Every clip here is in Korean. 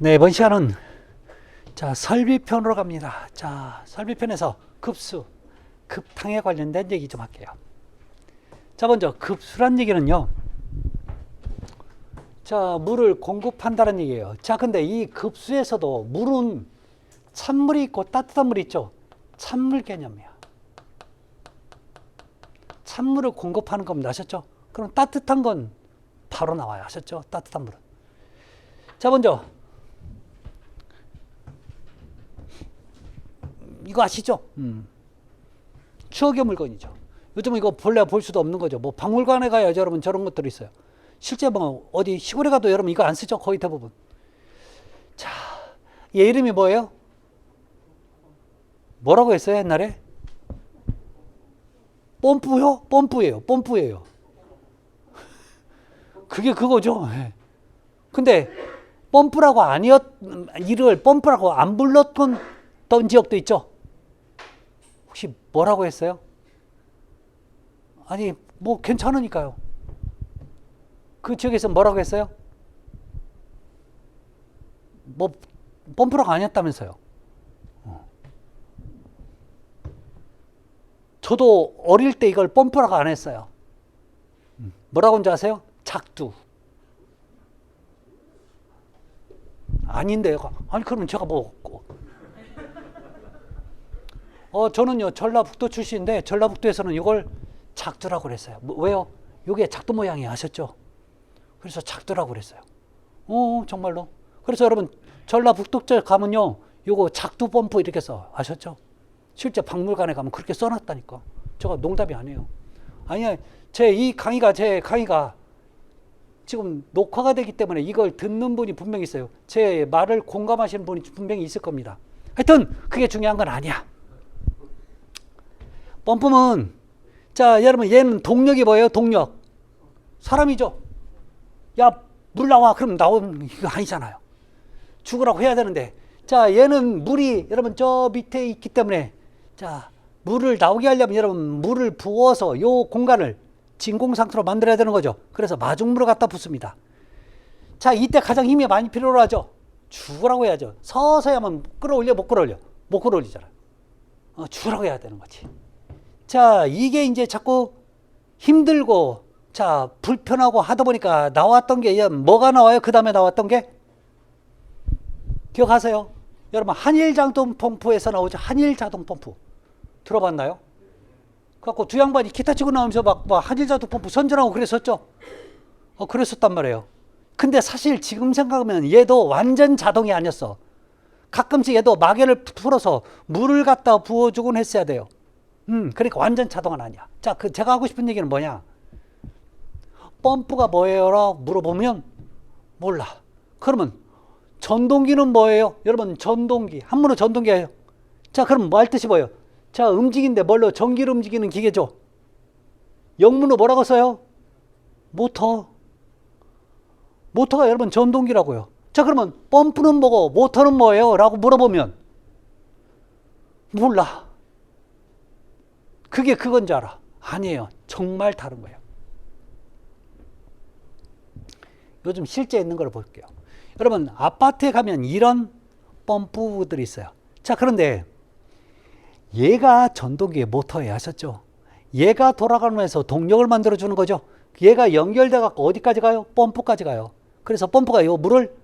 네, 이번 시간은 자, 설비편으로 갑니다. 자, 설비편에서 급수, 급탕에 관련된 얘기 좀 할게요. 자, 먼저 급수란 얘기는요. 자, 물을 공급한다는 얘기예요. 자, 근데 이 급수에서도 물은 찬물이 있고 따뜻한 물이 있죠. 찬물 개념이야. 찬물을 공급하는 겁니다. 아셨죠? 그럼 따뜻한 건 바로 나와요. 아셨죠? 따뜻한 물은. 자, 먼저 이거 아시죠? 추억의 물건이죠. 요즘 이거 본래 볼 수도 없는 거죠. 뭐 박물관에 가야 여러분 저런 것들이 있어요. 실제 뭐 어디 시골에 가도 여러분 이거 안 쓰죠? 거의 대부분. 자, 얘 이름이 뭐예요? 뭐라고 했어요 옛날에? 뽐뿌요? 뽐뿌예요. 뽐뿌예요. 그게 그거죠. 네. 근데 뽐뿌라고 이를 뽐뿌라고 안 불렀던 지역도 있죠. 혹시 뭐라고 했어요? 아니 뭐 괜찮으니까요. 그 지역에서 뭐라고 했어요? 뭐 뽐뿌라고 아니었다면서요. 저도 어릴 때 이걸 뽐뿌라고 안 했어요. 뭐라고 한지 아세요? 작두. 아닌데요. 아니 그러면 제가 뭐 저는요 전라북도 출신인데 전라북도에서는 이걸 작두라고 그랬어요. 왜요? 이게 작두 모양이 아셨죠? 그래서 작두라고 그랬어요. 정말로. 그래서 여러분 전라북도 쪽 가면요 요거 작두 뽐뿌 이렇게 써 아셨죠? 실제 박물관에 가면 그렇게 써놨다니까. 제가 농담이 아니에요. 아니야 제 강의가 지금 녹화가 되기 때문에 이걸 듣는 분이 분명히 있어요. 제 말을 공감하시는 분이 분명히 있을 겁니다. 하여튼 그게 중요한 건 아니야. 뽐뿌는 자 여러분 얘는 동력이 뭐예요? 동력. 사람이죠. 야 물 나와 그럼 나오면 이거 아니잖아요. 죽으라고 해야 되는데 자 얘는 물이 여러분 저 밑에 있기 때문에 자 물을 나오게 하려면 여러분 물을 부어서 요 공간을 진공 상태로 만들어야 되는 거죠. 그래서 마중물을 갖다 붓습니다. 자 이때 가장 힘이 많이 필요로 하죠. 죽으라고 해야죠. 서서히 하면 끌어올려 못 끌어올려? 못 끌어올리잖아. 죽으라고 해야 되는 거지. 자 이게 이제 자꾸 힘들고 자 불편하고 하다 보니까 나왔던 게 뭐가 나와요? 그 다음에 나왔던 게 기억하세요? 여러분 한일자동펌프에서 나오죠. 한일자동펌프 들어봤나요? 그래갖고 두 양반이 기타 치고 나오면서 막 한일자동펌프 선전하고 그랬었죠. 그랬었단 말이에요. 근데 사실 지금 생각하면 얘도 완전 자동이 아니었어. 가끔씩 얘도 마개를 풀어서 물을 갖다 부어주곤 했어야 돼요. 그러니까 완전 자동은 아니야. 자, 제가 하고 싶은 얘기는 뭐냐? 펌프가 뭐예요? 라고 물어보면 몰라. 그러면 전동기는 뭐예요? 여러분 전동기. 한문은 전동기예요. 자, 그럼 뭐 할 뜻이 뭐예요? 자, 움직인데 뭘로? 전기를 움직이는 기계죠. 영문으로 뭐라고 써요? 모터. 모터가 여러분 전동기라고요. 자, 그러면 펌프는 뭐고 모터는 뭐예요? 라고 물어보면 몰라. 그게 그건 줄 알아. 아니에요. 정말 다른 거예요. 요즘 실제 있는 걸 볼게요. 여러분 아파트에 가면 이런 펌프들이 있어요. 자 그런데 얘가 전동기의 모터에 하셨죠. 얘가 돌아가면서 동력을 만들어주는 거죠. 얘가 연결돼 갖고 어디까지 가요? 펌프까지 가요. 그래서 펌프가 이 물을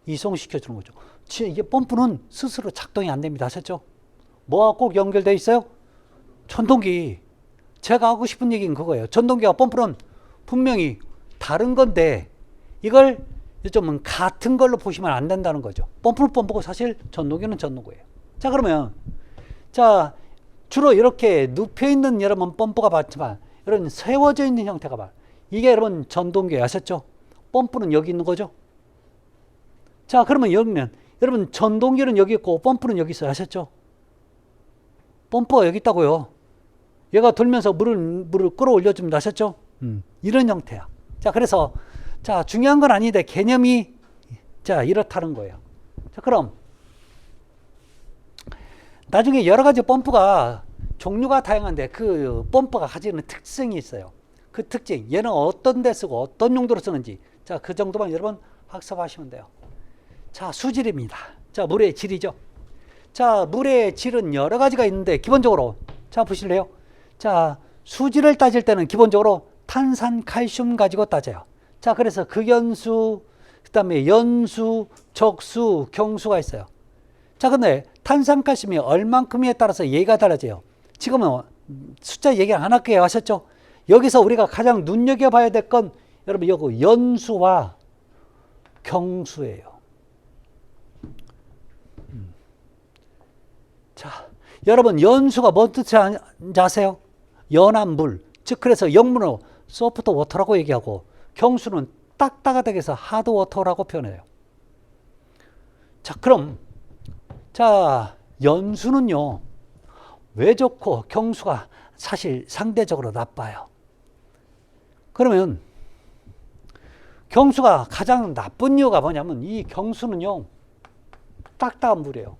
이송시켜 주는 거죠. 이게 펌프는 스스로 작동이 안 됩니다. 아셨죠? 뭐가 꼭 연결돼 있어요? 전동기. 제가 하고 싶은 얘기는 그거예요. 전동기와 펌프는 분명히 다른 건데 이걸 좀 같은 걸로 보시면 안 된다는 거죠. 펌프는 펌프고 사실 전동기는 전동기예요. 자 그러면 자 주로 이렇게 눕혀 있는 여러분 펌프가 봤지만 여러분 세워져 있는 형태가 봐. 이게 여러분 전동기 아셨죠? 펌프는 여기 있는 거죠. 자 그러면 여기는 여러분 전동기는 여기 있고 펌프는 여기 있어요. 아셨죠? 펌프가 여기 있다고요. 얘가 돌면서 물을 끌어올려 줍니다. 아셨죠? 이런 형태야. 자 그래서 자 중요한 건 아닌데 개념이 자 이렇다는 거예요. 자 그럼 나중에 여러 가지 펌프가 종류가 다양한데 그 펌프가 가지는 특성이 있어요. 그 특징 얘는 어떤 데 쓰고 어떤 용도로 쓰는지 자 그 정도만 여러분 학습하시면 돼요. 자, 수질입니다. 자, 물의 질이죠. 자, 물의 질은 여러 가지가 있는데 기본적으로 자, 보실래요? 자, 수질을 따질 때는 기본적으로 탄산, 칼슘 가지고 따져요. 자, 그래서 극연수, 그다음에 연수, 적수, 경수가 있어요. 자, 근데 탄산, 칼슘이 얼만큼에 따라서 얘기가 달라져요. 지금은 숫자 얘기 안 할게요. 아셨죠? 여기서 우리가 가장 눈여겨봐야 될 건 여러분 요거 연수와 경수예요. 자, 여러분 연수가 뭔 뜻인지 아세요? 연한 물, 즉 그래서 영문으로 소프트 워터라고 얘기하고 경수는 딱딱하다고 해서 하드 워터라고 표현해요. 자, 그럼 자, 연수는요 왜 좋고 경수가 사실 상대적으로 나빠요. 그러면 경수가 가장 나쁜 이유가 뭐냐면 이 경수는요 딱딱한 물이에요.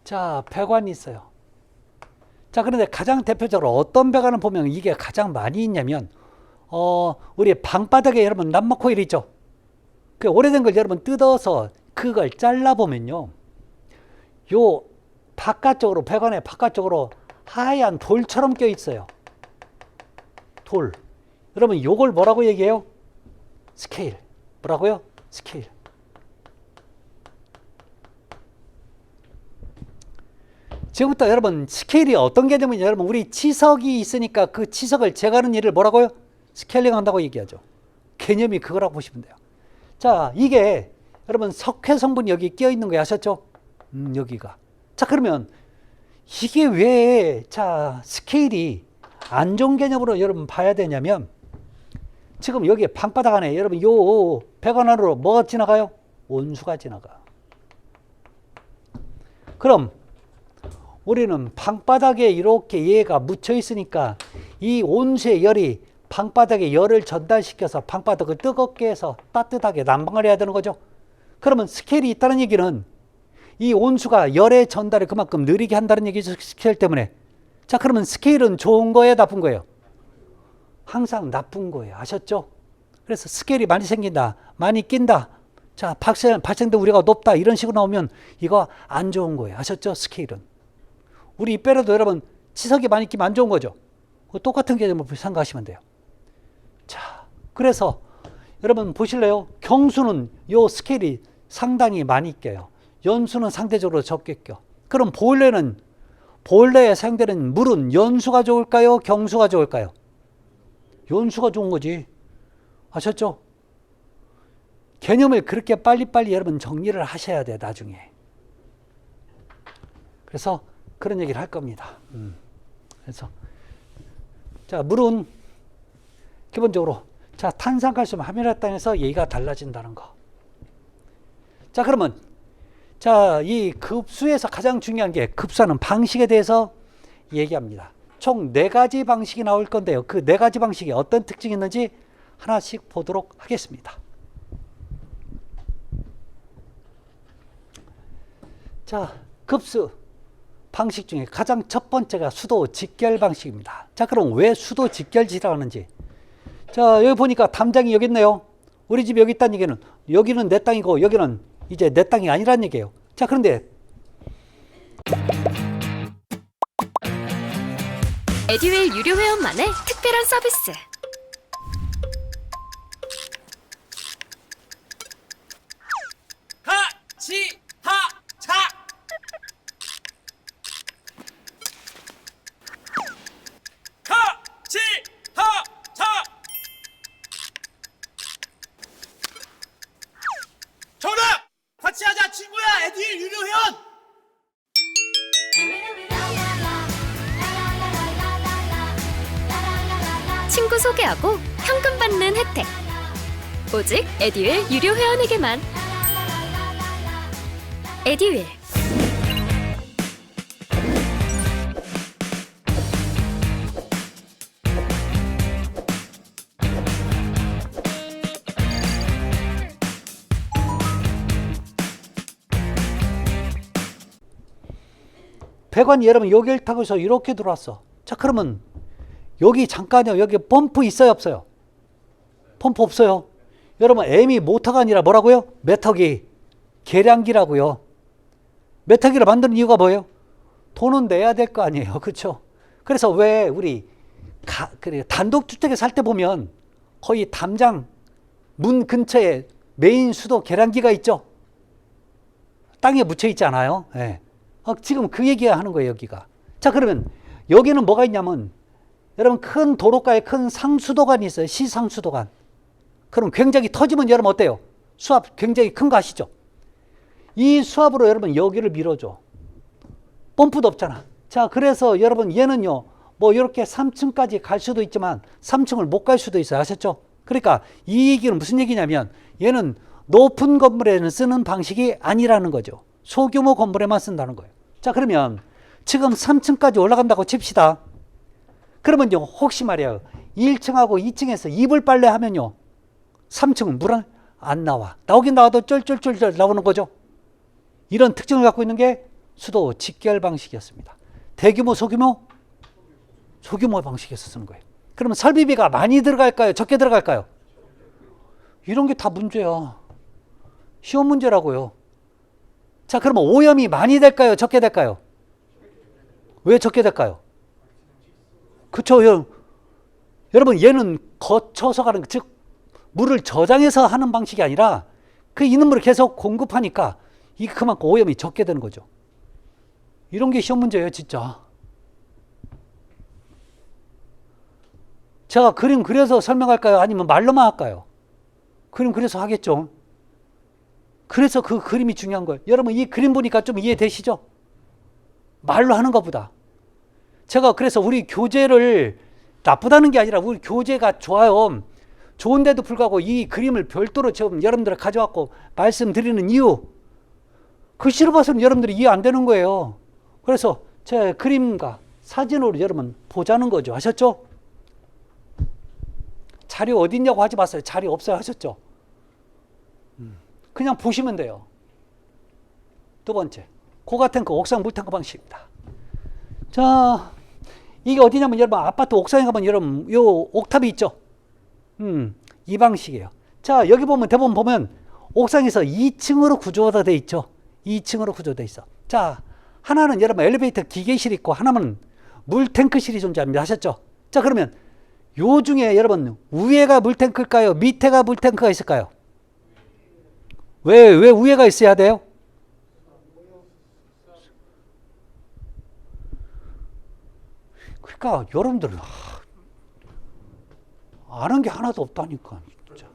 자, 배관이 있어요. 자, 그런데 가장 대표적으로 어떤 배관을 보면 이게 가장 많이 있냐면 우리 방바닥에 여러분 난막 코일 있죠. 그 오래된 걸 여러분 뜯어서 그걸 잘라보면요 요 바깥쪽으로 배관의 바깥쪽으로 하얀 돌처럼 껴 있어요. 돌. 여러분 요걸 뭐라고 얘기해요? 스케일. 뭐라고요? 스케일. 지금부터 여러분 스케일이 어떤 개념이냐, 여러분 우리 치석이 있으니까 그 치석을 재가는 일을 뭐라고요? 스케일링 한다고 얘기하죠. 개념이 그거라고 보시면 돼요. 자, 이게 여러분 석회 성분이 여기 끼어 있는 거 아셨죠? 여기가. 자, 그러면 이게 왜 자 스케일이 안 좋은 개념으로 여러분 봐야 되냐면 지금 여기 방바닥 안에 여러분 요 배관 안으로 뭐가 지나가요? 온수가 지나가. 그럼 우리는 방바닥에 이렇게 얘가 묻혀 있으니까 이 온수의 열이 방바닥에 열을 전달시켜서 방바닥을 뜨겁게 해서 따뜻하게 난방을 해야 되는 거죠. 그러면 스케일이 있다는 얘기는 이 온수가 열의 전달을 그만큼 느리게 한다는 얘기죠. 스케일 때문에. 자, 그러면 스케일은 좋은 거예요, 나쁜 거예요? 항상 나쁜 거예요. 아셨죠? 그래서 스케일이 많이 생긴다, 많이 낀다, 자, 발생도 우려가 높다 이런 식으로 나오면 이거 안 좋은 거예요. 아셨죠? 스케일은. 우리 이빨에도 여러분 치석이 많이 끼면 안 좋은 거죠. 똑같은 개념으로 생각하시면 돼요. 자, 그래서 여러분 보실래요? 경수는 요 스케일이 상당히 많이 껴요. 연수는 상대적으로 적게 껴. 그럼 보일러에 사용되는 물은 연수가 좋을까요? 경수가 좋을까요? 연수가 좋은 거지. 아셨죠? 개념을 그렇게 빨리빨리 여러분 정리를 하셔야 돼요, 나중에. 그래서 그런 얘기를 할 겁니다. 그래서 자, 물은 기본적으로 자, 탄산칼슘 함유량에서 얘기가 달라진다는 거. 자, 그러면 자, 이 급수에서 가장 중요한 게 급수하는 방식에 대해서 얘기합니다. 총 4가지 방식이 나올 건데요. 그 4가지 방식이 어떤 특징이 있는지 하나씩 보도록 하겠습니다. 자, 급수 방식 중에 가장 첫 번째가 수도 직결 방식입니다. 자, 그럼 왜 수도 직결지라고 하는지. 자, 여기 보니까 담장이 여기 있네요. 우리 집 여기 있다는 얘기는 여기는 내 땅이고 여기는 이제 내 땅이 아니란 얘기예요. 자, 그런데 에듀윌 유료 회원만의 특별한 서비스. 하치하차 하치하차 정답! 같이 하자 친구야. 에듀윌 유료 회원. 친구 소개하고 현금 받는 혜택. 오직 에듀윌 유료 회원에게만. 에듀윌. 배관이 여러분 여기를 타고서 이렇게 들어왔어. 자, 그러면 여기 잠깐요. 여기 펌프 있어요, 없어요? 펌프 없어요. 여러분 M이 모터가 아니라 뭐라고요? 매터기, 계량기라고요. 매터기를 만드는 이유가 뭐예요? 돈은 내야 될 거 아니에요. 그렇죠? 그래서 왜 우리 단독주택에 살 때 보면 거의 담장 문 근처에 메인 수도 계량기가 있죠. 땅에 묻혀 있지 않아요? 네. 지금 그 얘기하는 거예요, 여기가. 자, 그러면 여기는 뭐가 있냐면 여러분 큰 도로가에 큰 상수도관이 있어요. 시상수도관. 그럼 굉장히 터지면 여러분 어때요? 수압 굉장히 큰 거 아시죠? 이 수압으로 여러분 여기를 밀어줘. 펌프도 없잖아. 자, 그래서 여러분 얘는요, 뭐 이렇게 3층까지 갈 수도 있지만 3층을 못 갈 수도 있어요. 아셨죠? 그러니까 이 얘기는 무슨 얘기냐면 얘는 높은 건물에는 쓰는 방식이 아니라는 거죠. 소규모 건물에만 쓴다는 거예요. 자, 그러면 지금 3층까지 올라간다고 칩시다. 그러면요, 혹시 말이에요, 1층하고 2층에서 이불 빨래 하면요, 3층은 물 안 나와. 나오긴 나와도 쫄쫄쫄쫄 나오는 거죠. 이런 특징을 갖고 있는 게 수도 직결 방식이었습니다. 대규모, 소규모? 소규모 방식에서 쓰는 거예요. 그러면 설비비가 많이 들어갈까요? 적게 들어갈까요? 이런 게 다 문제야. 시험 문제라고요. 자, 그러면 오염이 많이 될까요? 적게 될까요? 왜 적게 될까요? 그쵸. 여러분, 얘는 거쳐서 가는, 즉, 물을 저장해서 하는 방식이 아니라 그 있는 물을 계속 공급하니까 이게 그만큼 오염이 적게 되는 거죠. 이런 게 시험 문제예요, 진짜. 제가 그림 그려서 설명할까요? 아니면 말로만 할까요? 그림 그려서 하겠죠. 그래서 그 그림이 중요한 거예요. 여러분 이 그림 보니까 좀 이해되시죠? 말로 하는 것보다. 제가 그래서 우리 교재를 나쁘다는 게 아니라 우리 교재가 좋아요. 좋은데도 불구하고 이 그림을 별도로 지금 여러분들 가져왔고 말씀드리는 이유, 글씨로 봐서는 여러분들이 이해 안 되는 거예요. 그래서 제 그림과 사진으로 여러분 보자는 거죠. 아셨죠? 자료 어디 있냐고 하지 마세요. 자료 없어요. 하셨죠? 그냥 보시면 돼요. 두 번째, 고가탱크 옥상 물탱크 방식입니다. 자, 이게 어디냐면 여러분 아파트 옥상에 가면 여러분 요 옥탑이 있죠. 이 방식이에요. 자, 여기 보면 대부분 보면 옥상에서 2층으로 구조가 돼 있죠. 2층으로 구조돼 있어. 자, 하나는 여러분 엘리베이터 기계실 있고 하나는 물탱크실이 존재합니다. 하셨죠? 자, 그러면 요 중에 여러분 위에가 물탱크일까요? 밑에가 물탱크가 있을까요? 왜 위에가 있어야 돼요? 그러니까 여러분들은 아는 게 하나도 없다니까 진짜.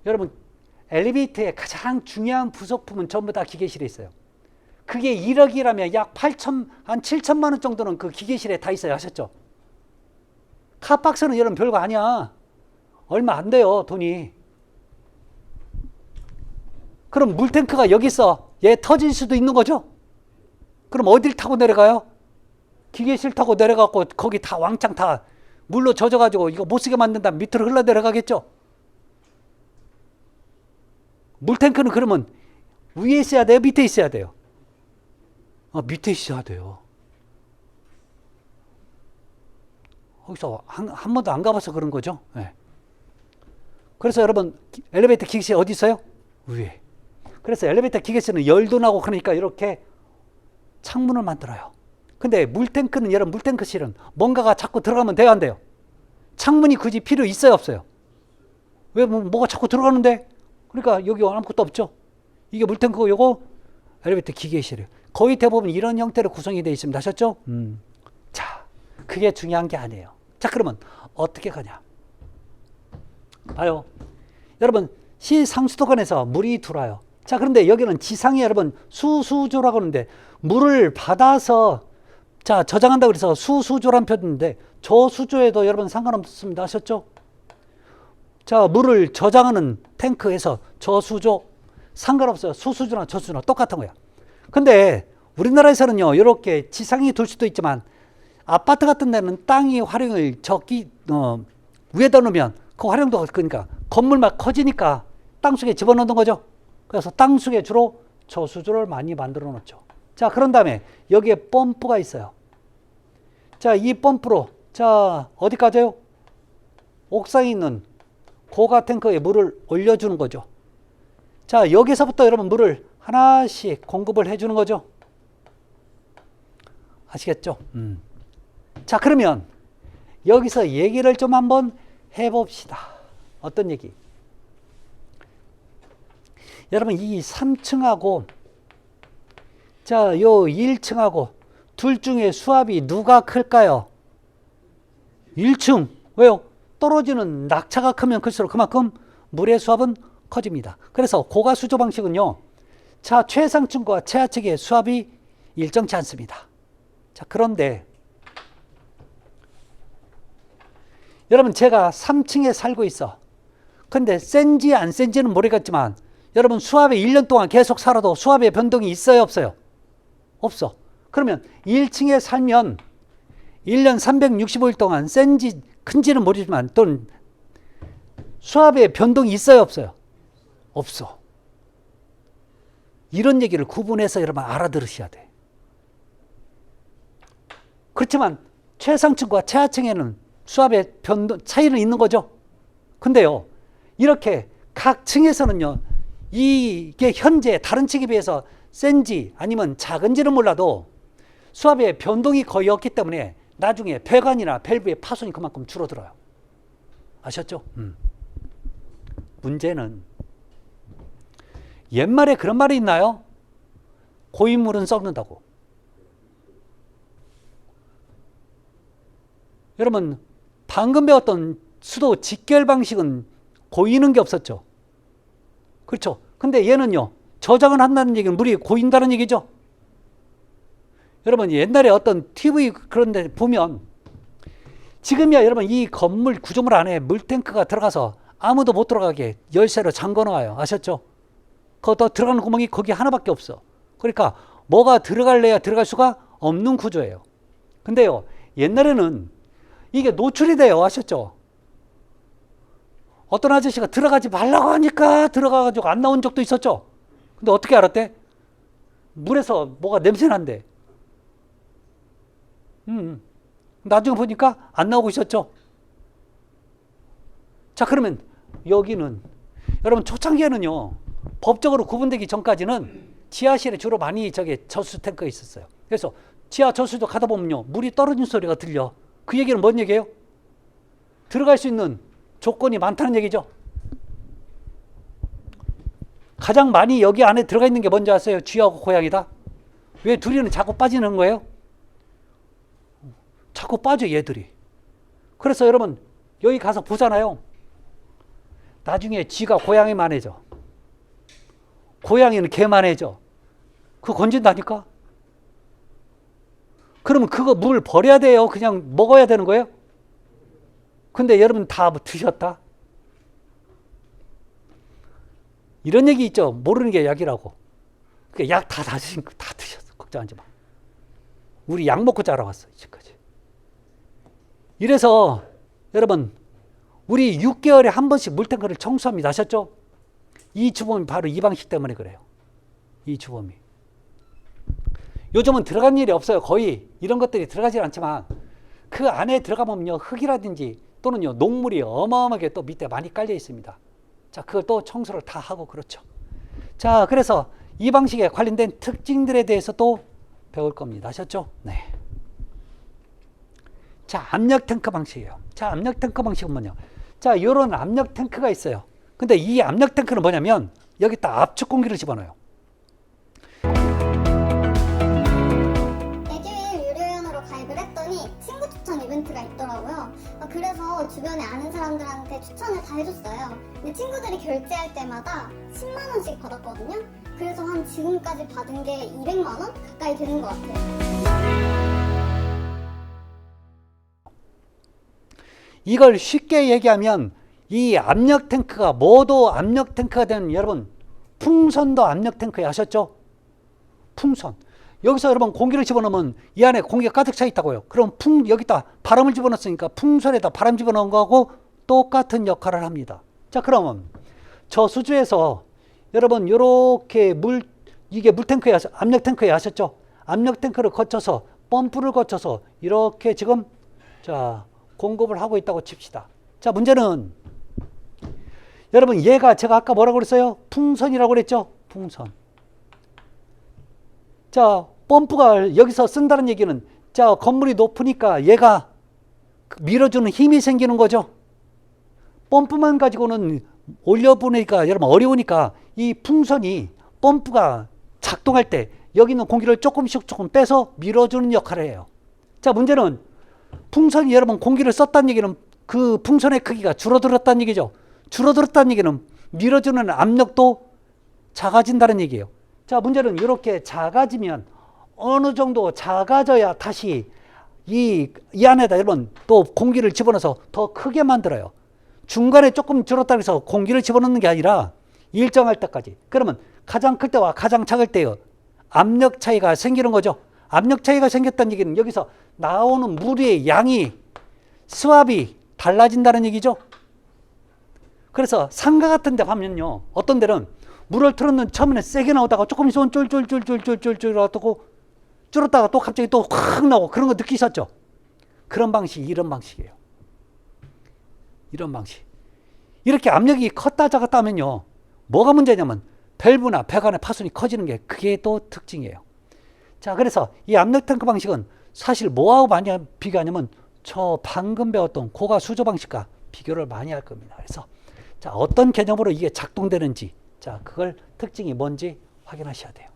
여러분 엘리베이터의 가장 중요한 부속품은 전부 다 기계실에 있어요. 그게 1억이라면 약 7천만 원 정도는 그 기계실에 다 있어요. 아셨죠? 카박스는 여러분 별거 아니야. 얼마 안 돼요, 돈이. 그럼 물탱크가 여기 있어. 얘 터질 수도 있는 거죠? 그럼 어딜 타고 내려가요? 기계실 타고 내려가고 거기 다 왕창 다 물로 젖어가지고 이거 못 쓰게 만든다 밑으로 흘러 내려가겠죠? 물탱크는 그러면 위에 있어야 돼요? 밑에 있어야 돼요? 밑에 있어야 돼요. 거기서 한 번도 안 가봐서 그런 거죠. 네. 그래서 여러분 엘리베이터 기계실 어디 있어요? 위에. 그래서 엘리베이터 기계실은 열도 나고 그러니까 이렇게 창문을 만들어요. 근데 물탱크는 여러분 물탱크실은 뭔가가 자꾸 들어가면 돼요, 안 돼요? 창문이 굳이 필요 있어요, 없어요? 왜 뭐가 자꾸 들어가는데? 그러니까 여기 아무것도 없죠. 이게 물탱크고 요거 엘리베이터 기계실이에요. 거의 대부분 이런 형태로 구성이 되어 있습니다. 아셨죠? 자, 그게 중요한 게 아니에요. 자, 그러면 어떻게 가냐? 봐요. 여러분 시상수도관에서 물이 들어와요. 자, 그런데 여기는 지상에 여러분 수수조라고 하는데 물을 받아서 자 저장한다고 해서 수수조란 표현인데 저수조에도 여러분 상관없습니다. 아셨죠? 자, 물을 저장하는 탱크에서 저수조 상관없어요. 수수조나 저수조나 똑같은 거야. 근데 우리나라에서는요 이렇게 지상에 둘 수도 있지만 아파트 같은 데는 땅이 활용을 위에다 놓으면 그 활용도가 그러니까 건물만 커지니까 땅속에 집어넣는 거죠. 그래서 땅속에 주로 저수조를 많이 만들어 놓죠. 자, 그런 다음에 여기에 펌프가 있어요. 자, 이 펌프로 자 어디까지요? 옥상에 있는 고가 탱크에 물을 올려주는 거죠. 자, 여기서부터 여러분 물을 하나씩 공급을 해주는 거죠. 아시겠죠? 자, 그러면 여기서 얘기를 좀 한번 해봅시다. 어떤 얘기? 여러분, 이 3층하고 자, 요 1층하고 둘 중에 수압이 누가 클까요? 1층. 왜요? 떨어지는 낙차가 크면 클수록 그만큼 물의 수압은 커집니다. 그래서 고가 수조 방식은요, 자, 최상층과 최하층의 수압이 일정치 않습니다. 자, 그런데 여러분, 제가 3층에 살고 있어. 근데 센지 안 센지는 모르겠지만 여러분, 수압에 1년 동안 계속 살아도 수압의 변동이 있어요, 없어요? 없어. 그러면 1층에 살면 1년 365일 동안 센지 큰지는 모르지만 또는 수압의 변동이 있어요, 없어요? 없어. 이런 얘기를 구분해서 여러분 알아들으셔야 돼. 그렇지만 최상층과 최하층에는 수압의 변동 차이는 있는 거죠. 근데요, 이렇게 각 층에서는요, 이게 현재 다른 층에 비해서 센지 아니면 작은지는 몰라도 수압의 변동이 거의 없기 때문에 나중에 배관이나 밸브의 파손이 그만큼 줄어들어요. 아셨죠? 문제는 옛말에 그런 말이 있나요? 고인물은 썩는다고. 여러분, 방금 배웠던 수도 직결 방식은 고이는 게 없었죠. 그렇죠? 근데 얘는요, 저장을 한다는 얘기는 물이 고인다는 얘기죠. 여러분, 옛날에 어떤 TV 그런 데 보면 지금이야 여러분, 이 건물 구조물 안에 물탱크가 들어가서 아무도 못 들어가게 열쇠로 잠궈 놔요. 아셨죠? 거기다 들어가는 구멍이 거기 하나밖에 없어. 그러니까 뭐가 들어갈래야 들어갈 수가 없는 구조예요. 근데요, 옛날에는 이게 노출이 돼요. 아셨죠? 어떤 아저씨가 들어가지 말라고 하니까 들어가가지고 안 나온 적도 있었죠. 근데 어떻게 알았대? 물에서 뭐가 냄새 난대. 나중에 보니까 안 나오고 있었죠. 자, 그러면 여기는 여러분, 초창기에는요, 법적으로 구분되기 전까지는 지하실에 주로 많이 저수 탱크가 있었어요. 그래서 지하 저수도 가다 보면요, 물이 떨어진 소리가 들려. 그 얘기는 뭔 얘기예요? 들어갈 수 있는 조건이 많다는 얘기죠. 가장 많이 여기 안에 들어가 있는 게 뭔지 아세요? 쥐하고 고양이다. 왜 둘이는 자꾸 빠지는 거예요? 자꾸 빠져, 얘들이. 그래서 여러분, 여기 가서 보잖아요. 나중에 쥐가 고양이만해져. 고양이는 개만해져. 그거 건진다니까? 그러면 그거 물 버려야 돼요? 그냥 먹어야 되는 거예요? 근데 여러분 다 드셨다? 이런 얘기 있죠. 모르는 게 약이라고. 약 다 드신 거 다 드셨어. 걱정하지 마. 우리 약 먹고 자라왔어, 지금까지. 이래서 여러분, 우리 6개월에 한 번씩 물탱크를 청소합니다. 아셨죠? 이 주범이 바로 이 방식 때문에 그래요. 이 주범이. 요즘은 들어간 일이 없어요. 거의 이런 것들이 들어가지 않지만 그 안에 들어가보면요, 흙이라든지 또는요, 녹물이 어마어마하게 또 밑에 많이 깔려 있습니다. 자, 그걸 또 청소를 다 하고 그렇죠. 자, 그래서 이 방식에 관련된 특징들에 대해서 또 배울 겁니다. 아셨죠? 네. 자, 압력 탱크 방식이에요. 자, 압력 탱크 방식은 뭐냐? 자, 이런 압력 탱크가 있어요. 근데 이 압력 탱크는 뭐냐면 여기다 압축 공기를 집어넣어요. 에듀윌 유료회원으로 가입을 했더니 친구 추천 이벤트가 있더라고요. 그래서 주변에 아는 사람들한테 추천을 다 해줬어요. 근데 친구들이 결제할 때마다 10만 원씩 받았거든요. 그래서 한 지금까지 받은 게 200만 원 가까이 되는 것 같아요. 이걸 쉽게 얘기하면 이 압력 탱크가 모두 압력 탱크가 되는, 여러분, 풍선도 압력 탱크에 아셨죠? 풍선. 여기서 여러분 공기를 집어넣으면 이 안에 공기가 가득 차 있다고요. 그럼 여기다 바람을 집어넣었으니까 풍선에다 바람 집어넣은 거하고 똑같은 역할을 합니다. 자, 그러면 저수주에서 여러분 이렇게 이게 물탱크에 압력 탱크에 아셨죠? 압력 탱크를 거쳐서 펌프를 거쳐서 이렇게 지금 자 공급을 하고 있다고 칩시다. 자, 문제는 여러분 얘가 제가 아까 뭐라고 그랬어요? 풍선이라고 그랬죠? 풍선. 자, 펌프가 여기서 쓴다는 얘기는 자, 건물이 높으니까 얘가 밀어주는 힘이 생기는 거죠. 펌프만 가지고는 올려보내니까 여러분 어려우니까 이 풍선이 펌프가 작동할 때 여기 있는 공기를 조금씩 조금 빼서 밀어주는 역할을 해요. 자, 문제는 풍선이 여러분 공기를 썼다는 얘기는 그 풍선의 크기가 줄어들었다는 얘기죠. 줄어들었다는 얘기는 밀어주는 압력도 작아진다는 얘기예요. 자, 문제는 이렇게 작아지면 어느 정도 작아져야 다시 이 안에다 여러분 또 공기를 집어넣어서 더 크게 만들어요. 중간에 조금 줄었다고 해서 공기를 집어넣는 게 아니라 일정할 때까지. 그러면 가장 클 때와 가장 작을 때요. 압력 차이가 생기는 거죠. 압력 차이가 생겼다는 얘기는 여기서 나오는 물의 양이 수압이 달라진다는 얘기죠. 그래서 상가 같은 데 가면요. 어떤 데는 물을 틀었는 처음에는 세게 나오다가 조금 있으면 쫄쫄쫄쫄쫄쫄쫄 하고 줄었다가 또 갑자기 또 확 나오고 그런 거 느끼셨죠? 그런 방식이 이런 방식이에요. 이런 방식. 이렇게 압력이 컸다 작았다 하면요. 뭐가 문제냐면 밸브나 배관의 파손이 커지는 게 그게 또 특징이에요. 자, 그래서 이 압력 탱크 방식은 사실 뭐하고 많이 비교하냐면 저 방금 배웠던 고가 수조 방식과 비교를 많이 할 겁니다. 그래서 자, 어떤 개념으로 이게 작동되는지 자, 그걸 특징이 뭔지 확인하셔야 돼요.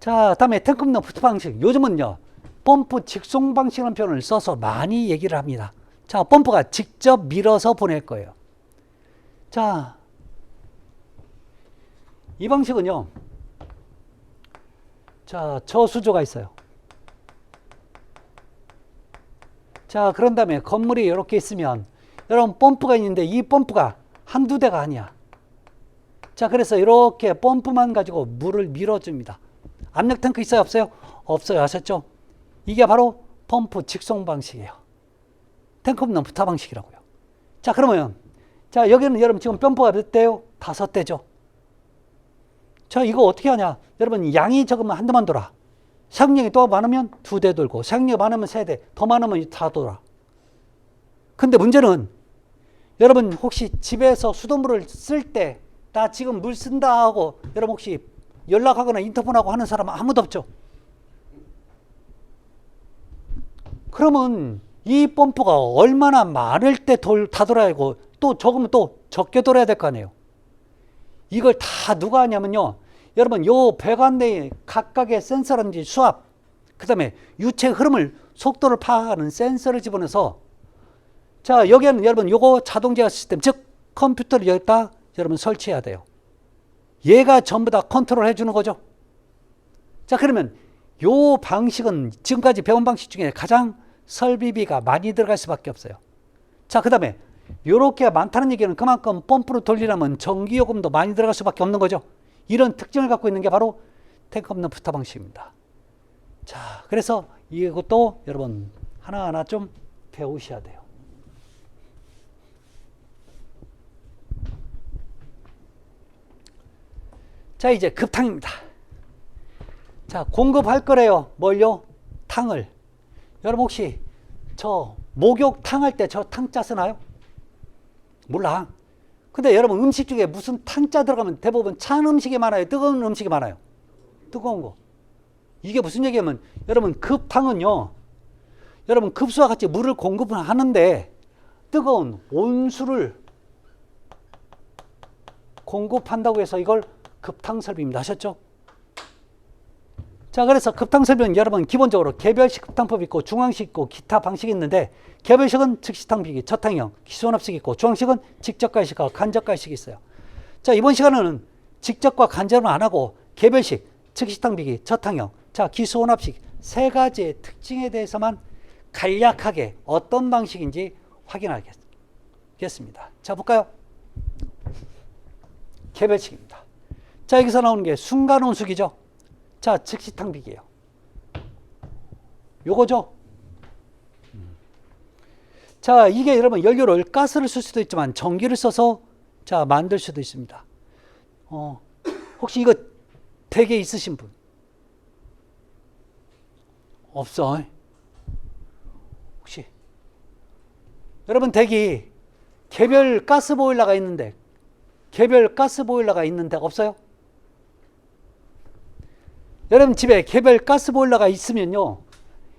자, 다음에 탱크 없는 푸트 방식. 요즘은요. 펌프 직송 방식이라는 표현을 써서 많이 얘기를 합니다. 자, 펌프가 직접 밀어서 보낼 거예요. 자, 이 방식은요. 자, 저수조가 있어요. 자, 그런 다음에 건물이 이렇게 있으면 여러분 펌프가 있는데 이 펌프가 한두 대가 아니야. 자, 그래서 이렇게 펌프만 가지고 물을 밀어줍니다. 압력 탱크 있어요? 없어요? 없어요. 아셨죠? 이게 바로 펌프 직송 방식이에요. 탱크 없는 부타 방식이라고요. 자, 그러면 자, 여기는 여러분 지금 펌프가 몇 대요? 5대죠. 자, 이거 어떻게 하냐? 여러분 양이 적으면 한 대만 돌아. 사용량이 또 많으면 2대 돌고, 사용량이 많으면 3대, 더 많으면 다 돌아. 근데 문제는 여러분 혹시 집에서 수돗물을 쓸 때 나 지금 물 쓴다 하고 여러분 혹시 연락하거나 인터폰하고 하는 사람 아무도 없죠? 그러면 이 펌프가 얼마나 많을 때 다 돌아야 하고 또 적으면 또 적게 돌아야 될 거 아니에요. 이걸 다 누가 하냐면요. 여러분 요 배관 내에 각각의 센서라든지 수압, 그 다음에 유체 흐름을 속도를 파악하는 센서를 집어넣어서 자, 여기에는 여러분 요거 자동 제어 시스템, 즉 컴퓨터를 여기다 여러분 설치해야 돼요. 얘가 전부 다 컨트롤 해주는 거죠. 자, 그러면 요 방식은 지금까지 배운 방식 중에 가장 설비비가 많이 들어갈 수밖에 없어요. 자, 그 다음에 요렇게 많다는 얘기는 그만큼 펌프를 돌리려면 전기요금도 많이 들어갈 수밖에 없는 거죠. 이런 특징을 갖고 있는 게 바로 탱크 없는 부타 방식입니다. 자, 그래서 이것도 여러분 하나하나 좀 배우셔야 돼요. 자, 이제 급탕입니다. 자, 공급할 거래요. 뭘요? 탕을. 여러분 혹시 저 목욕탕 할 때 저 탕자 쓰나요? 몰라. 근데 여러분 음식 중에 무슨 탕자 들어가면 대부분 찬 음식이 많아요? 뜨거운 음식이 많아요? 뜨거운 거. 이게 무슨 얘기냐면 여러분 급탕은요. 여러분 급수와 같이 물을 공급을 하는데 뜨거운 온수를 공급한다고 해서 이걸 급탕 설비입니다. 아셨죠? 자, 그래서 급탕 설비는 여러분 기본적으로 개별식 급탕법이 있고 중앙식 있고 기타 방식이 있는데 개별식은 즉시탕비기, 저탕형, 기수원압식 있고 중앙식은 직접가식과 간접가식이 있어요. 자, 이번 시간에는 직접과 간접은 안 하고 개별식, 즉시탕비기, 저탕형, 자, 기수원압식 세 가지의 특징에 대해서만 간략하게 어떤 방식인지 확인하겠습니다. 자, 볼까요? 개별식입니다. 자, 여기서 나오는 게 순간온수기죠. 자, 즉시탕비기예요. 요거죠. 자, 이게 여러분 연료를 가스를 쓸 수도 있지만 전기를 써서 자, 만들 수도 있습니다. 혹시 이거 댁에 있으신 분? 없어. 여러분 댁이 개별 가스 보일러가 있는데 없어요? 여러분 집에 개별 가스 보일러가 있으면요,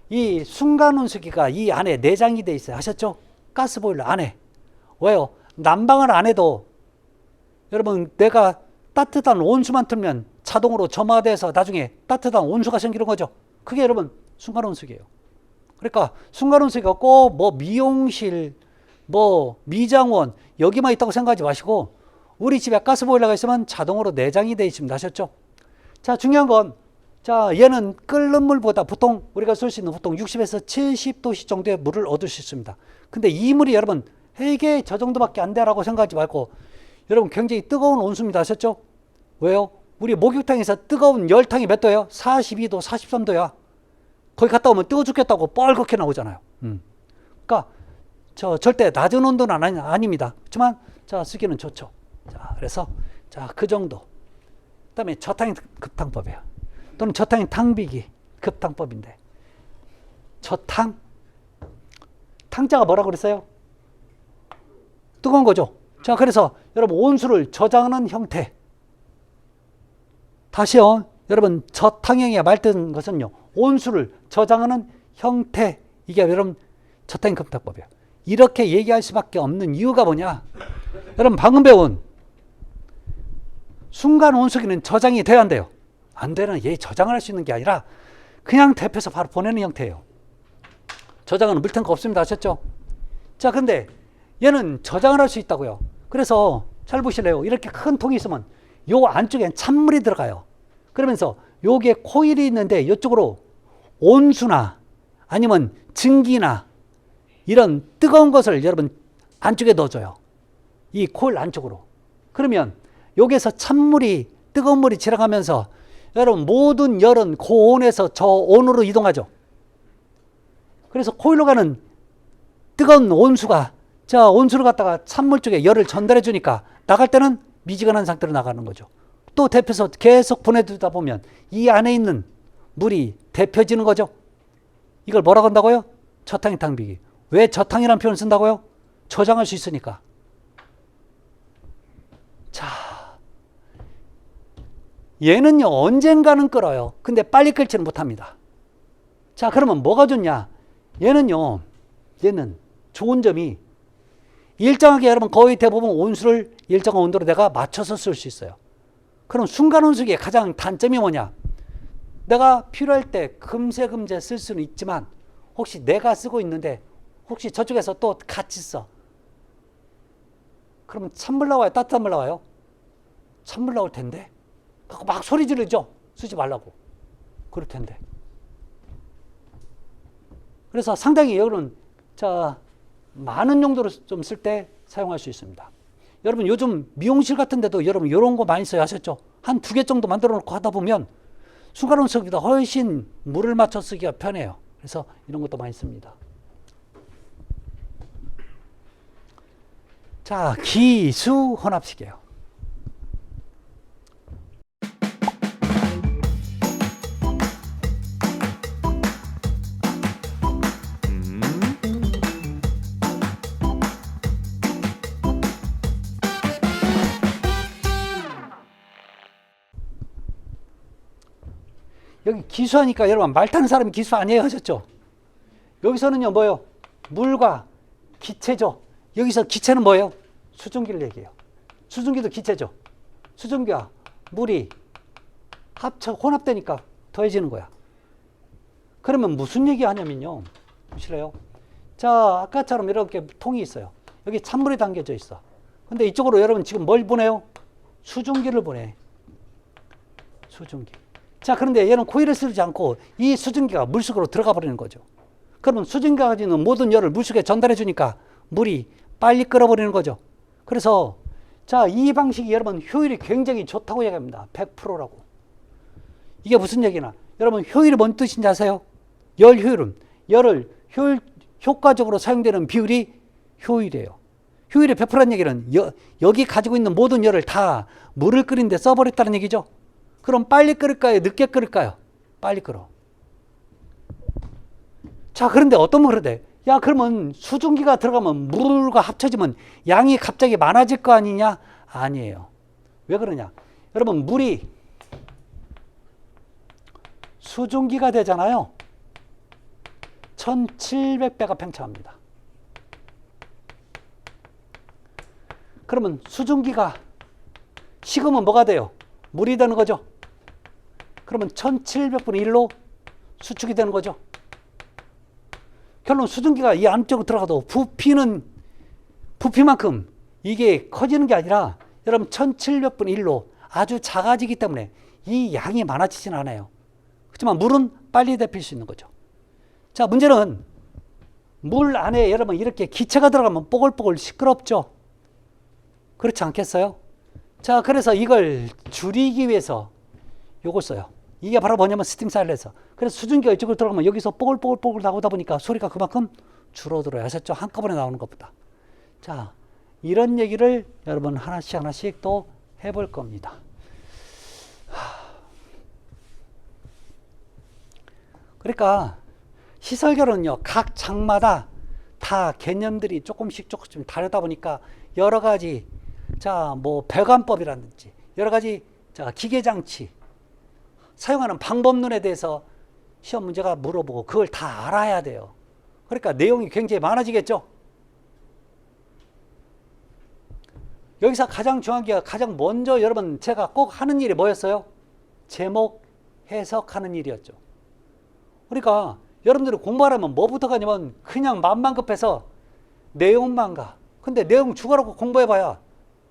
이 순간 온수기가 이 안에 내장이 돼 있어요. 아셨죠? 가스 보일러 안에. 왜요? 난방을 안 해도 여러분 내가 따뜻한 온수만 틀면 자동으로 점화돼서 나중에 따뜻한 온수가 생기는 거죠. 그게 여러분 순간 온수기예요. 그러니까 순간 온수기가 꼭 뭐 미용실, 뭐 미장원 여기만 있다고 생각하지 마시고 우리 집에 가스 보일러가 있으면 자동으로 내장이 돼 있습니다. 아셨죠? 자, 중요한 건, 자, 얘는 끓는 물보다 보통 우리가 쓸 수 있는 보통 60에서 70도씨 정도의 물을 얻을 수 있습니다. 근데 이 물이 여러분 이게 저 정도밖에 안 돼라고 생각하지 말고 여러분 굉장히 뜨거운 온수입니다. 아셨죠? 왜요? 우리 목욕탕에서 뜨거운 열탕이 몇 도예요? 42도, 43도야. 거기 갔다 오면 뜨거 죽겠다고 뻘겋게 나오잖아요. 그러니까 저 절대 낮은 온도는 아닙니다. 그렇지만 자, 쓰기는 좋죠. 자, 그래서 자, 그 정도. 그다음에 저탕 급탕법이에요. 또는 저탕 탕비기 급탕법인데, 저탕 탕자가 뭐라고 그랬어요? 뜨거운 거죠. 자, 그래서 여러분 온수를 저장하는 형태. 다시요. 여러분 저탕형에 말뜻는 것은요, 온수를 저장하는 형태. 이게 여러분 저탕 급탕법이에요. 이렇게 얘기할 수밖에 없는 이유가 뭐냐? 여러분 방금 배운 순간 온수기는 저장이 돼야 한대요. 안 되는, 얘 저장을 할 수 있는 게 아니라 그냥 대표해서 바로 보내는 형태예요. 저장은 물탱크 없습니다. 아셨죠? 자, 근데 얘는 저장을 할 수 있다고요. 그래서 잘 보실래요? 이렇게 큰 통이 있으면 요 안쪽엔 찬물이 들어가요. 그러면서 요게 코일이 있는데 이쪽으로 온수나 아니면 증기나 이런 뜨거운 것을 여러분 안쪽에 넣어줘요. 이 코일 안쪽으로. 그러면 여기에서 찬물이, 뜨거운 물이 지나가면서 여러분 모든 열은 고온에서 저온으로 이동하죠. 그래서 코일로 가는 뜨거운 온수가 자, 온수를 갖다가 찬물 쪽에 열을 전달해 주니까 나갈 때는 미지근한 상태로 나가는 거죠. 또 데펴서 계속 보내두다 보면 이 안에 있는 물이 데펴지는 거죠. 이걸 뭐라고 한다고요? 저탕 탕비기. 왜 저탕이라는 표현을 쓴다고요? 저장할 수 있으니까. 자, 얘는요 언젠가는 끓어요. 근데 빨리 끓지는 못합니다. 자, 그러면 뭐가 좋냐? 얘는 좋은 점이 일정하게 여러분 거의 대부분 온수를 일정한 온도로 내가 맞춰서 쓸 수 있어요. 그럼 순간 온수기의 가장 단점이 뭐냐? 내가 필요할 때 금세 쓸 수는 있지만 혹시 내가 쓰고 있는데 혹시 저쪽에서 또 같이 써. 그러면 찬물 나와요? 따뜻한 물 나와요? 찬물 나올 텐데. 막 소리 지르죠? 쓰지 말라고. 그럴 텐데. 그래서 상당히 여러분, 자, 많은 용도로 좀 쓸 때 사용할 수 있습니다. 여러분 요즘 미용실 같은 데도 여러분 이런 거 많이 써요. 아셨죠? 한 2개 정도 만들어 놓고 하다 보면 순간 온수기보다 훨씬 물을 맞춰 쓰기가 편해요. 그래서 이런 것도 많이 씁니다. 자, 기수 혼합식이에요. 여기 기수하니까 여러분 말 타는 사람이 기수 아니에요 하셨죠? 여기서는요 뭐예요? 물과 기체죠. 여기서 기체는 뭐예요? 수증기를 얘기해요. 수증기도 기체죠. 수증기와 물이 혼합되니까 더해지는 거야. 그러면 무슨 얘기 하냐면요. 보실래요? 자, 아까처럼 이렇게 통이 있어요. 여기 찬물이 담겨져 있어. 근데 이쪽으로 여러분 지금 뭘 보내요? 수증기를 보내. 수증기. 자, 그런데 얘는 코일을 쓰지 않고 이 수증기가 물속으로 들어가 버리는 거죠. 그러면 수증기가 가지는 모든 열을 물속에 전달해 주니까 물이 빨리 끓어버리는 거죠. 그래서 자, 이 방식이 여러분 효율이 굉장히 좋다고 얘기합니다. 100%라고. 이게 무슨 얘기나? 여러분 효율이 뭔 뜻인지 아세요? 열 효율은 열을 효과적으로 사용되는 비율이 효율이에요. 효율이 100%라는 얘기는 여기 가지고 있는 모든 열을 다 물을 끓이는데 써버렸다는 얘기죠. 그럼 빨리 끓을까요? 늦게 끓을까요? 빨리 끓어. 자, 그런데 어떤 분 그러대? 야, 그러면 수증기가 들어가면 물과 합쳐지면 양이 갑자기 많아질 거 아니냐? 아니에요. 왜 그러냐? 여러분, 물이 수증기가 되잖아요. 1700배가 팽창합니다. 그러면 수증기가 식으면 뭐가 돼요? 물이 되는 거죠. 그러면 1700분의 1로 수축이 되는 거죠. 결론 수증기가 이 안쪽으로 들어가도 부피만큼 이게 커지는 게 아니라 여러분 1700분의 1로 아주 작아지기 때문에 이 양이 많아지진 않아요. 그렇지만 물은 빨리 데필 수 있는 거죠. 자, 문제는 물 안에 여러분 이렇게 기체가 들어가면 뽀글뽀글 시끄럽죠. 그렇지 않겠어요? 자, 그래서 이걸 줄이기 위해서 요걸 써요. 이게 바로 뭐냐면 스팀 사일렌서. 그래서 수증기가 이쪽으로 들어가면 여기서 뽀글뽀글 나오다 보니까 소리가 그만큼 줄어들어요. 아셨죠? 한꺼번에 나오는 것보다. 자, 이런 얘기를 여러분 하나씩 또 해볼 겁니다. 그러니까 시설결은요, 각 장마다 다 개념들이 조금씩 다르다 보니까 여러 가지, 자, 뭐 배관법이라든지 여러 가지 자, 기계장치 사용하는 방법론에 대해서 시험 문제가 물어보고 그걸 다 알아야 돼요. 그러니까 내용이 굉장히 많아지겠죠. 여기서 가장 중요한 게 가장 먼저 여러분 제가 꼭 하는 일이 뭐였어요? 제목 해석하는 일이었죠. 그러니까 여러분들이 공부하려면 뭐부터 가냐면 그냥 맘만 급해서 내용만 가. 근데 내용 죽어라고 공부해봐야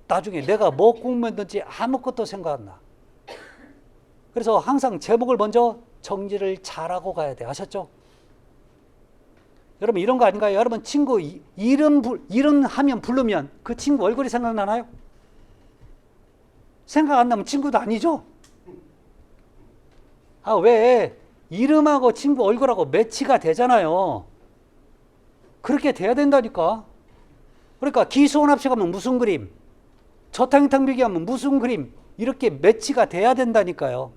나중에 내가 뭐 공부했는지 아무것도 생각 안 나. 그래서 항상 제목을 먼저 정리를 잘하고 가야 돼. 아셨죠? 여러분 이런 거 아닌가요? 여러분 친구 이름 하면 부르면 그 친구 얼굴이 생각나나요? 생각 안 나면 친구도 아니죠? 아, 왜? 이름하고 친구 얼굴하고 매치가 되잖아요. 그렇게 돼야 된다니까. 그러니까 기수원합식 하면 무슨 그림, 저탕탕비기 하면 무슨 그림, 이렇게 매치가 돼야 된다니까요.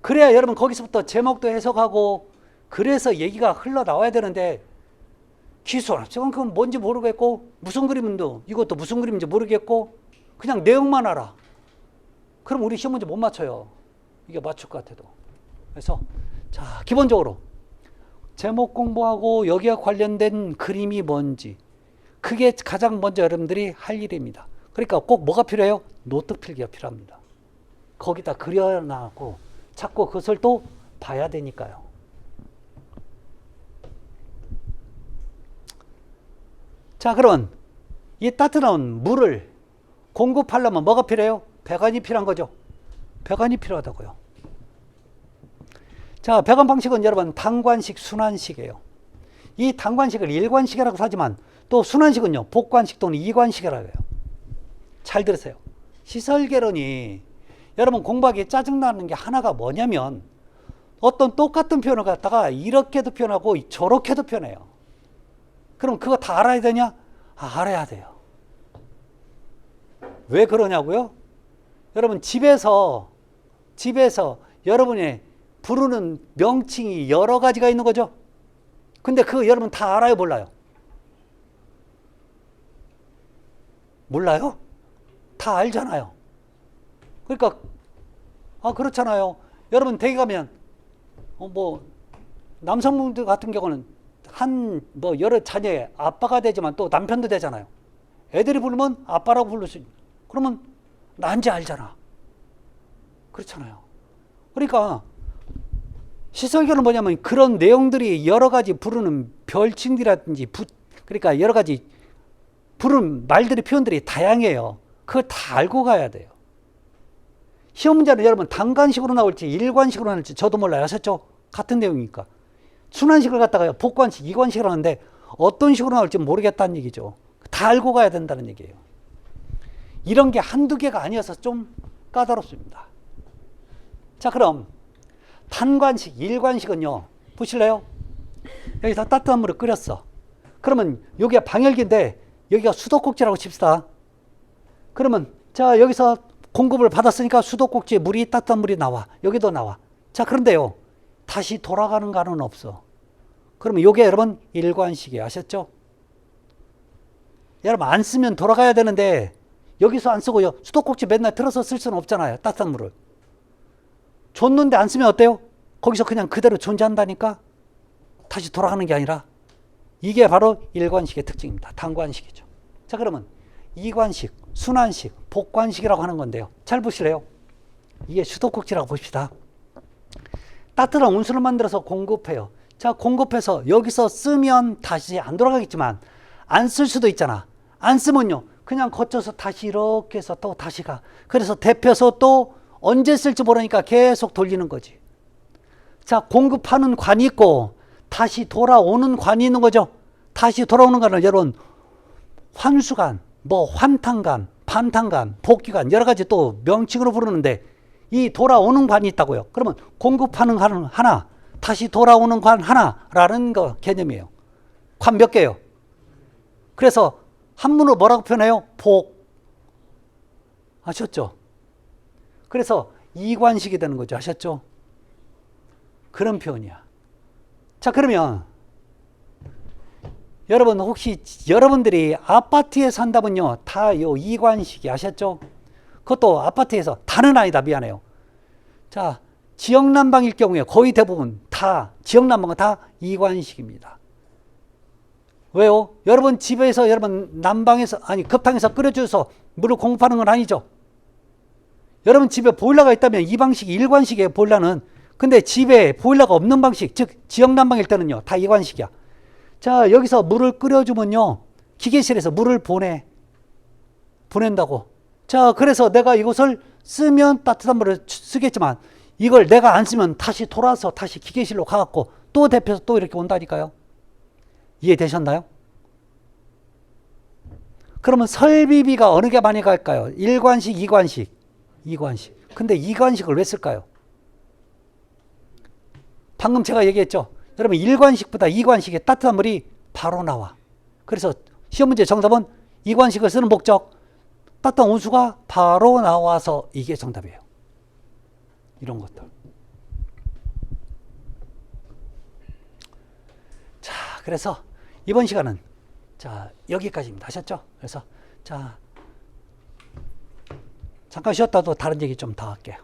그래야 여러분 거기서부터 제목도 해석하고 그래서 얘기가 흘러나와야 되는데 기수원합식은 그건 뭔지 모르겠고 무슨 그림인도 이것도 무슨 그림인지 모르겠고 그냥 내용만 알아. 그럼 우리 시험 문제 못 맞춰요. 이게 맞출 것 같아도. 그래서 자, 기본적으로 제목 공부하고 여기와 관련된 그림이 뭔지 그게 가장 먼저 여러분들이 할 일입니다. 그러니까 꼭 뭐가 필요해요? 노트 필기가 필요합니다. 거기다 그려놔고 자꾸 그것을 또 봐야 되니까요. 자, 그러면 이 따뜻한 물을 공급하려면 뭐가 필요해요? 배관이 필요한 거죠. 배관이 필요하다고요. 자, 배관 방식은 여러분 단관식, 순환식이에요. 이 단관식을 일관식이라고 하지만 또 순환식은요 복관식 또는 이관식이라고 해요. 잘 들으세요. 시설개론이 여러분 공부하기 짜증나는 게 하나가 뭐냐면 어떤 똑같은 표현을 갖다가 이렇게도 표현하고 저렇게도 표현해요. 그럼 그거 다 알아야 되냐? 알아야 돼요. 왜 그러냐고요? 여러분 집에서 여러분이 부르는 명칭이 여러 가지가 있는 거죠. 근데 그거 여러분 다 알아요, 몰라요? 몰라요? 다 알잖아요. 그러니까 그렇잖아요. 여러분 댁에 가면 뭐 남성분들 같은 경우는 뭐 여러 자녀의 아빠가 되지만 또 남편도 되잖아요. 애들이 부르면 아빠라고 부를 수 있는. 그러면 난지 알잖아. 그렇잖아요. 그러니까 시설교는 뭐냐면 그런 내용들이 여러 가지 부르는 별칭이라든지 그러니까 여러 가지 부르는 말들의 표현들이 다양해요. 그걸 다 알고 가야 돼요. 시험 문제는 여러분 단관식으로 나올지 일관식으로 나올지 저도 몰라요. 아셨죠? 같은 내용이니까. 순환식을 갖다가 복관식, 이관식으로 하는데 어떤 식으로 나올지 모르겠다는 얘기죠. 다 알고 가야 된다는 얘기예요. 이런 게 한두 개가 아니어서 좀 까다롭습니다. 자, 그럼 단관식, 일관식은요. 보실래요? 여기다 따뜻한 물을 끓였어. 그러면 여기가 방열기인데 여기가 수도꼭지라고 칩시다. 그러면 자, 여기서 공급을 받았으니까 수도꼭지에 물이 따뜻한 물이 나와. 여기도 나와. 자, 그런데요. 다시 돌아가는 가는 없어. 그러면 요게 여러분 일관식이에요. 아셨죠? 여러분 안 쓰면 돌아가야 되는데 여기서 안 쓰고요. 수도꼭지 맨날 틀어서 쓸 수는 없잖아요. 따뜻한 물을. 줬는데 안 쓰면 어때요? 거기서 그냥 그대로 존재한다니까? 다시 돌아가는 게 아니라 이게 바로 일관식의 특징입니다. 단관식이죠. 자, 그러면 이관식, 순환식, 복관식이라고 하는 건데요. 잘 보실래요? 이게 수도꼭지라고 봅시다. 따뜻한 온수를 만들어서 공급해요. 자, 공급해서 여기서 쓰면 다시 안 돌아가겠지만 안 쓸 수도 있잖아. 안 쓰면요. 그냥 거쳐서 다시 이렇게 해서 또 다시 가. 그래서 데펴서 또 언제 쓸지 모르니까 계속 돌리는 거지. 자, 공급하는 관이 있고 다시 돌아오는 관이 있는 거죠. 다시 돌아오는 관을 여러분 환수관, 뭐 환탄관, 반탄관, 복귀관 여러 가지 또 명칭으로 부르는데 이 돌아오는 관이 있다고요. 그러면 공급하는 관 하나, 다시 돌아오는 관 하나라는 거 개념이에요. 관 몇 개요? 그래서 한문으로 뭐라고 표현해요? 복. 아셨죠? 그래서 이관식이 되는 거죠. 아셨죠? 그런 표현이야. 자, 그러면 여러분 혹시 여러분들이 아파트에 산다면요 다 요 이관식이 아셨죠? 그것도 아파트에서 다는 아니다. 미안해요. 자, 지역난방일 경우에 거의 대부분 다 지역난방은 다 이관식입니다. 왜요? 여러분 집에서 여러분 난방에서 아니 급탕에서 끓여줘서 물을 공급하는 건 아니죠. 여러분 집에 보일러가 있다면 이 방식이 일관식이에요. 보일러는. 근데 집에 보일러가 없는 방식, 즉 지역난방일 때는요 다 이관식이야. 자, 여기서 물을 끓여주면요 기계실에서 물을 보낸다고. 자, 그래서 내가 이것을 쓰면 따뜻한 물을 쓰겠지만 이걸 내가 안 쓰면 다시 돌아서 다시 기계실로 가갖고 또 데펴서 또 이렇게 온다니까요. 이해되셨나요? 그러면 설비비가 어느 게 많이 갈까요? 일관식, 이관식? 이관식. 근데 이관식을 왜 쓸까요? 방금 제가 얘기했죠. 여러분 일관식보다 이관식에 따뜻한 물이 바로 나와. 그래서 시험 문제 정답은 이관식을 쓰는 목적, 따뜻한 온수가 바로 나와서 이게 정답이에요. 이런 것들. 자, 그래서 이번 시간은 자 여기까지입니다. 아셨죠? 그래서 자 잠깐 쉬었다도 다른 얘기 좀 더 할게요.